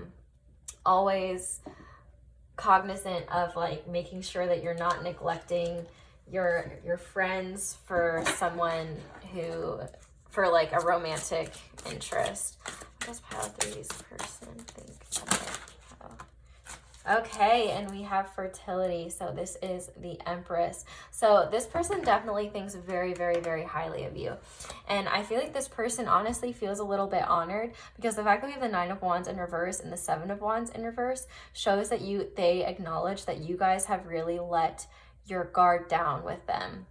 [SPEAKER 1] always cognizant of like making sure that you're not neglecting your friends for someone for like a romantic interest. What does pile 3's person think about? Okay, and we have fertility. So this is the Empress. So this person definitely thinks very, very, very highly of you. And I feel like this person honestly feels a little bit honored, because the fact that we have the 9 of Wands in reverse and the 7 of Wands in reverse shows that they acknowledge that you guys have really let your guard down with them.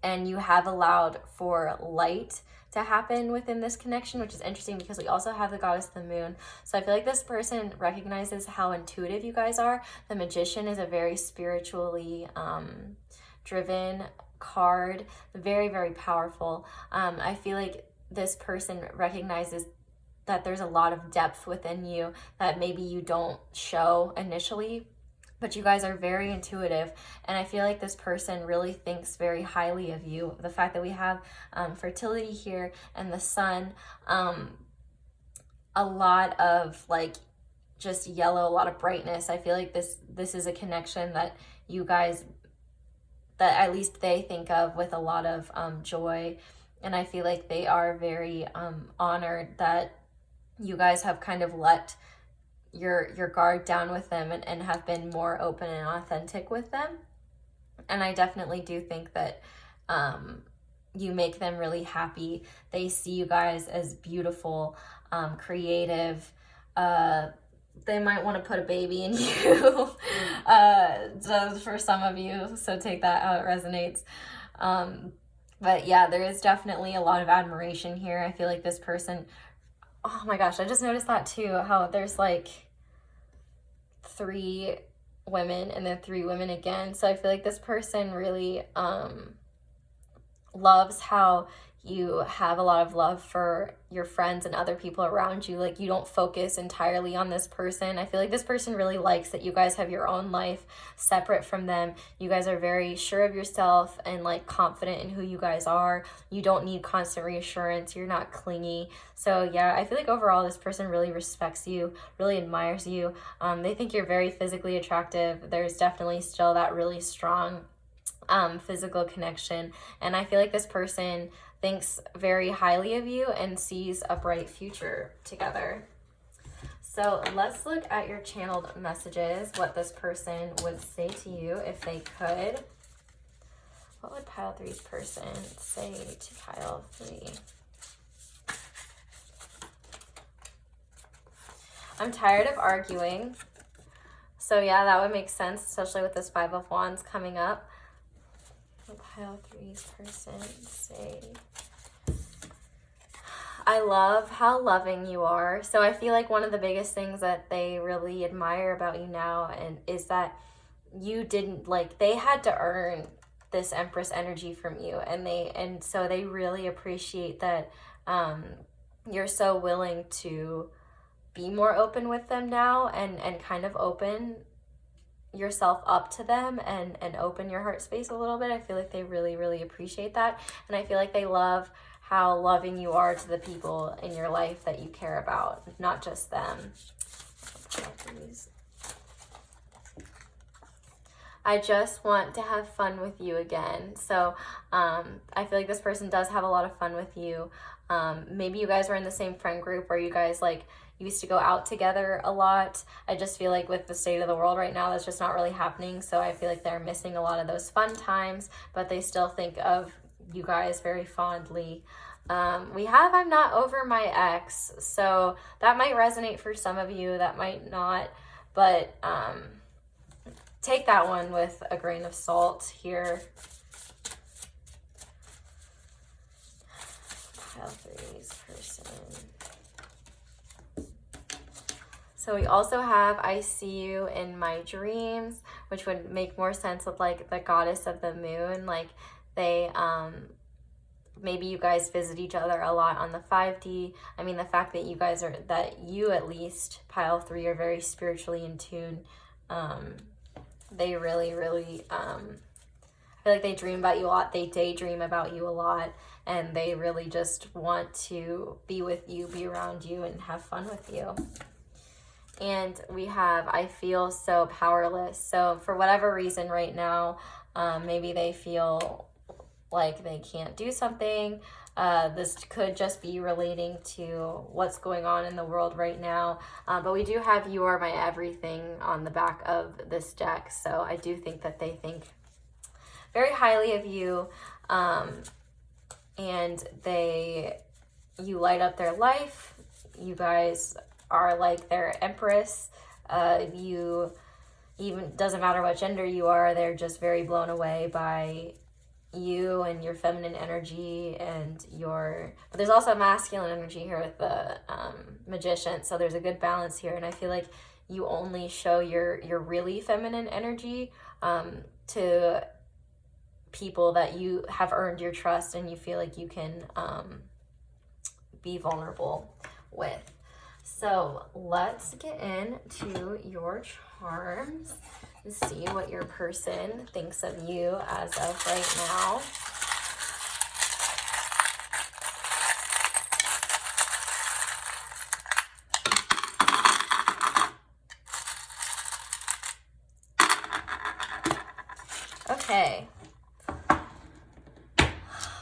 [SPEAKER 1] and you have allowed for light to happen within this connection, which is interesting because we also have the goddess of the moon. So I feel like this person recognizes how intuitive you guys are. The Magician is a very spiritually driven card, very, very powerful. I feel like this person recognizes that there's a lot of depth within you that maybe you don't show initially, but you guys are very intuitive, and I feel like this person really thinks very highly of you. The fact that we have fertility here and the sun, a lot of like just yellow, a lot of brightness. I feel like this is a connection that you guys, that at least they think of with a lot of joy, and I feel like they are very honored that you guys have kind of let your guard down with them and have been more open and authentic with them. And I definitely do think that you make them really happy. They see you guys as beautiful, creative. They might want to put a baby in you, just for some of you, so take that how it resonates. But yeah, there is definitely a lot of admiration here. I feel like this person, oh my gosh, I just noticed that too, how there's like 3 women and then 3 women again. So I feel like this person really loves how you have a lot of love for your friends and other people around you. Like, you don't focus entirely on this person. I feel like this person really likes that you guys have your own life separate from them. You guys are very sure of yourself and like confident in who you guys are. You don't need constant reassurance. You're not clingy. So yeah, I feel like overall this person really respects you, really admires you. They think you're very physically attractive. There's definitely still that really strong physical connection, and I feel like this person thinks very highly of you and sees a bright future together. So let's look at your channeled messages, what this person would say to you if they could. What would pile 3's person say to pile 3? I'm tired of arguing. So yeah, that would make sense, especially with this 5 of Wands coming up. Pile 3's person say, I love how loving you are. So I feel like one of the biggest things that they really admire about you now and is that you didn't, like, they had to earn this Empress energy from you, and so they really appreciate that you're so willing to be more open with them now and kind of open yourself up to them and open your heart space a little bit. I feel like they really, really appreciate that. And I feel like they love how loving you are to the people in your life that you care about, not just them. I just want to have fun with you again. So I feel like this person does have a lot of fun with you. Maybe you guys were in the same friend group where you guys like used to go out together a lot. I just feel like with the state of the world right now, that's just not really happening. So I feel like they're missing a lot of those fun times, but they still think of you guys very fondly. We have I'm not over my ex. So that might resonate for some of you, that might not, but take that one with a grain of salt here. Pile 3's person. So we also have I see you in my dreams, which would make more sense with like the goddess of the moon. Like they, maybe you guys visit each other a lot on the 5D. I mean, the fact that you guys are, that you at least, pile 3, are very spiritually in tune. They really, really, I feel like they dream about you a lot. They daydream about you a lot. And they really just want to be with you, be around you, and have fun with you. And we have, I feel so powerless. So for whatever reason right now, maybe they feel like they can't do something. This could just be relating to what's going on in the world right now. But we do have You Are My Everything on the back of this deck. So I do think that they think very highly of you. And you light up their life. You guys are like their empress. You even, doesn't matter what gender you are, they're just very blown away by you and your feminine energy and but there's also masculine energy here with the Magician, so there's a good balance here. And I feel like you only show your really feminine energy to people that you have earned your trust and you feel like you can be vulnerable with. So let's get into your charms and see what your person thinks of you as of right now. Okay.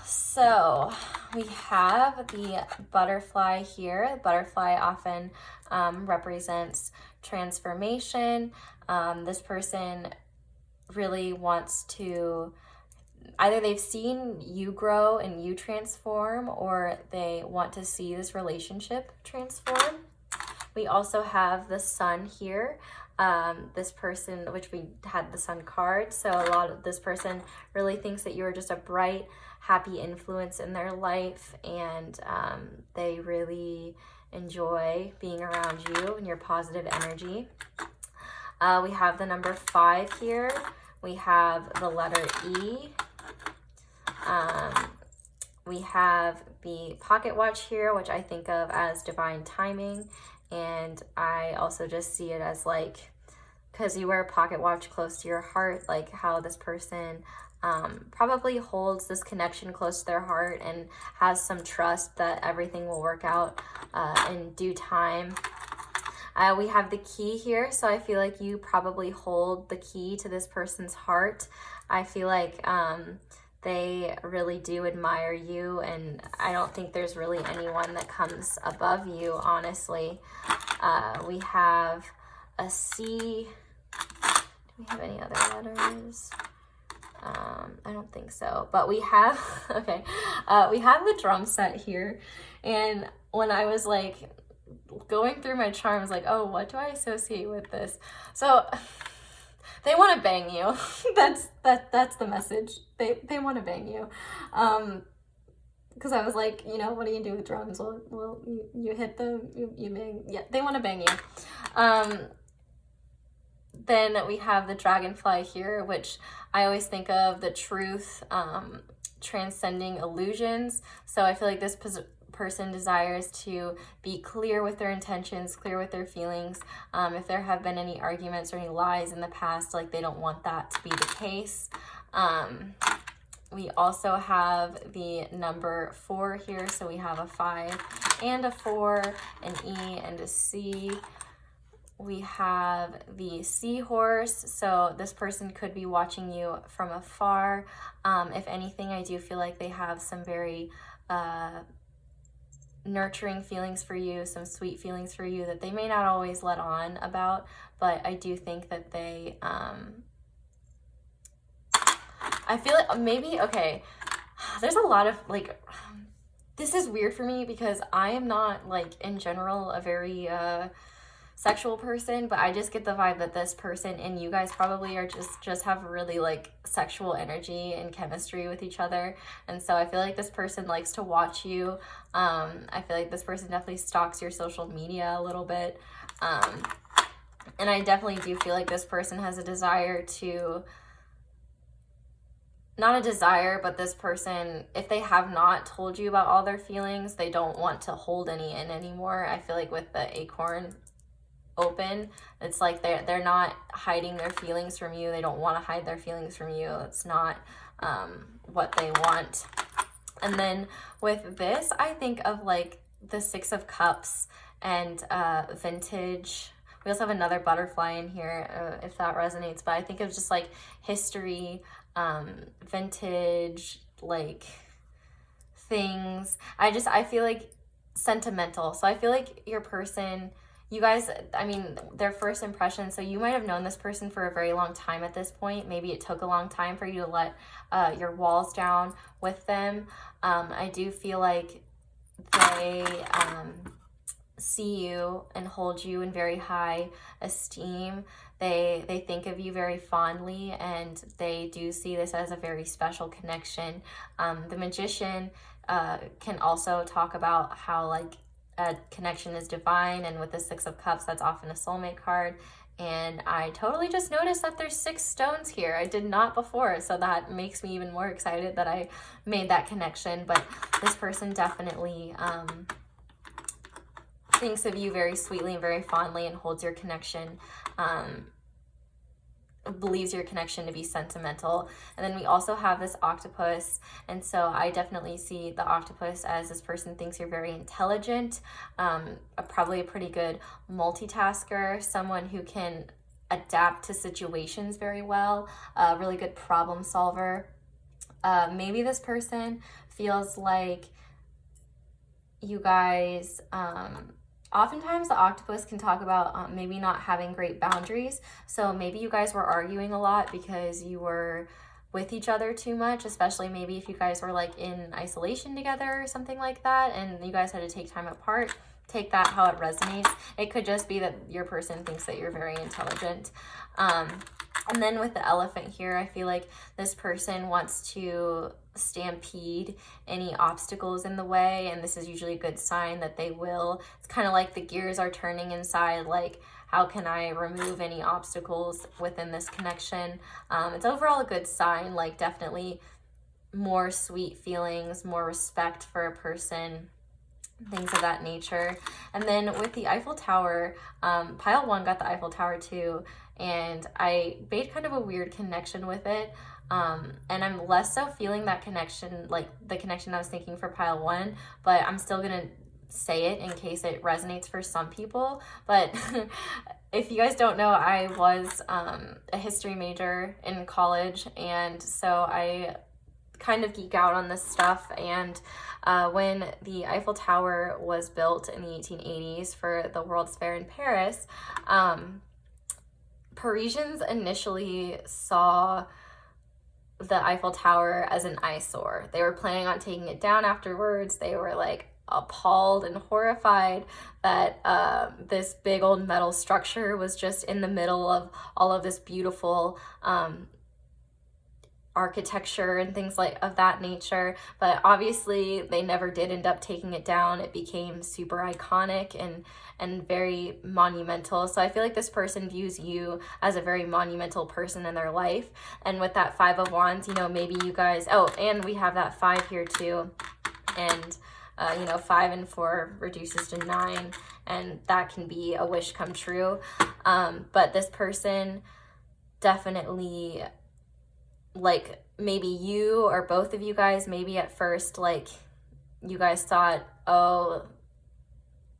[SPEAKER 1] So we have the butterfly here. The butterfly often represents transformation. This person really wants to, either they've seen you grow and you transform, or they want to see this relationship transform. We also have the sun here. This person, which we had the sun card, so a lot of this person really thinks that you're just a bright, happy influence in their life, and they really enjoy being around you and your positive energy. We have the number 5 here. We have the letter E. We have the pocket watch here, which I think of as divine timing. And I also just see it as like, because you wear a pocket watch close to your heart, like how this person probably holds this connection close to their heart and has some trust that everything will work out in due time. We have the key here, so I feel like you probably hold the key to this person's heart. I feel like they really do admire you, and I don't think there's really anyone that comes above you, honestly. We have a C. Do we have any other letters? I don't think so, but we have, okay, we have the drum set here, and when I was like going through my charms, like, oh, what do I associate with this? So they want to bang you. That's the message. They want to bang you. Because I was like, you know, what do you do with drums? Well, you hit them, you bang. Yeah, they want to bang you. Then we have the dragonfly here, which I always think of the truth, transcending illusions. So I feel like this person desires to be clear with their intentions, clear with their feelings. If there have been any arguments or any lies in the past, like they don't want that to be the case. We also have the number 4 here. So we have a 5 and a 4, an E and a C. We have the seahorse, so this person could be watching you from afar. If anything, I do feel like they have some very nurturing feelings for you, some sweet feelings for you that they may not always let on about, but I do think that they, I feel like maybe, okay, there's a lot of, like, this is weird for me because I am not, like, in general, a very, sexual person, but I just get the vibe that this person and you guys probably are just have really like sexual energy and chemistry with each other. And so I feel like this person likes to watch you. I feel like this person definitely stalks your social media a little bit. And I definitely do feel like this person has a desire to, not a desire, but this person, if they have not told you about all their feelings, they don't want to hold any in anymore. I feel like with the acorn open, it's like they're not hiding their feelings from you. They don't want to hide their feelings from you. It's not what they want. And then with this, I think of like the 6 of Cups and vintage. We also have another butterfly in here, if that resonates, but I think of just like history, vintage, like things. I feel like sentimental. So I feel like your person, you guys, I mean, their first impression, so you might have known this person for a very long time at this point. Maybe it took a long time for you to let your walls down with them. I do feel like they see you and hold you in very high esteem. They think of you very fondly, and they do see this as a very special connection. The Magician can also talk about how like a connection is divine, and with the Six of Cups, that's often a soulmate card. And I totally just noticed that there's 6 stones here. I did not before, so that makes me even more excited that I made that connection. But this person definitely thinks of you very sweetly and very fondly, and holds your connection, believes your connection to be sentimental. And then we also have this octopus, and so I definitely see the octopus as this person thinks you're very intelligent, probably a pretty good multitasker, someone who can adapt to situations very well, a really good problem solver. Maybe this person feels like you guys, oftentimes the octopus can talk about maybe not having great boundaries. So maybe you guys were arguing a lot because you were with each other too much, especially maybe if you guys were like in isolation together or something like that, and you guys had to take time apart. Take that how it resonates. It could just be that your person thinks that you're very intelligent. And then with the elephant here, I feel like this person wants to stampede any obstacles in the way, and this is usually a good sign that they will. It's kind of like the gears are turning inside, like, how can I remove any obstacles within this connection? It's overall a good sign, like definitely more sweet feelings, more respect for a person, things of that nature. And then with the Eiffel Tower, pile 1 got the Eiffel Tower too, and I made kind of a weird connection with it. And I'm less so feeling that connection, like the connection I was thinking for pile 1, but I'm still gonna say it in case it resonates for some people. But if you guys don't know, I was a history major in college, and so I kind of geek out on this stuff. And when the Eiffel Tower was built in the 1880s for the World's Fair in Paris, Parisians initially saw the Eiffel Tower as an eyesore. They were planning on taking it down afterwards. They were like appalled and horrified that this big old metal structure was just in the middle of all of this beautiful architecture and things like of that nature. But obviously they never did end up taking it down. It became super iconic and very monumental. So I feel like this person views you as a very monumental person in their life. And with that 5 of Wands, you know, maybe you guys, oh, and we have that 5 here too. And you know, 5 and 4 reduces to 9, and that can be a wish come true. But this person definitely, like, maybe you or both of you guys, maybe at first, like, you guys thought, oh,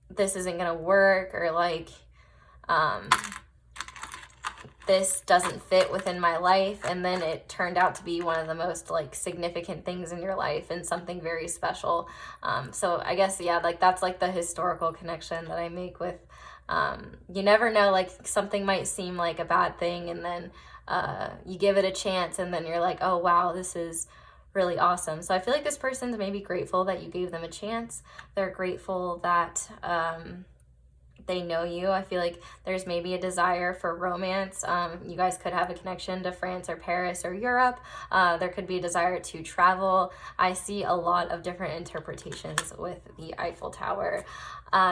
[SPEAKER 1] this isn't gonna work, or like, this doesn't fit within my life, and then it turned out to be one of the most like significant things in your life and something very special. So I guess, yeah, like that's like the historical connection that I make with, you never know, like something might seem like a bad thing, and then you give it a chance, and then you're like, oh wow, this is really awesome. So I feel like this person's maybe grateful that you gave them a chance. They're grateful that they know you. I feel like there's maybe a desire for romance. You guys could have a connection to France or Paris or Europe. There could be a desire to travel. I see a lot of different interpretations with the Eiffel Tower.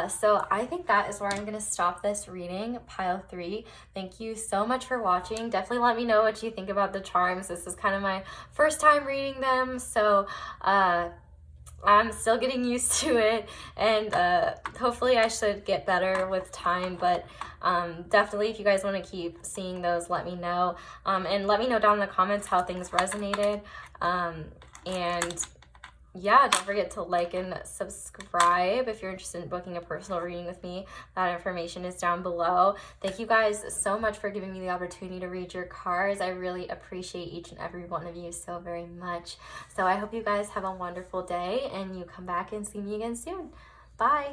[SPEAKER 1] So I think that is where I'm going to stop this reading, pile 3. Thank you so much for watching. Definitely let me know what you think about the charms. This is kind of my first time reading them, so I'm still getting used to it, and hopefully I should get better with time. But definitely, if you guys want to keep seeing those, let me know, and let me know down in the comments how things resonated. And yeah, don't forget to like and subscribe if you're interested in booking a personal reading with me. That information is down below. Thank you guys so much for giving me the opportunity to read your cards. I really appreciate each and every one of you so very much. So I hope you guys have a wonderful day, and you come back and see me again soon. Bye.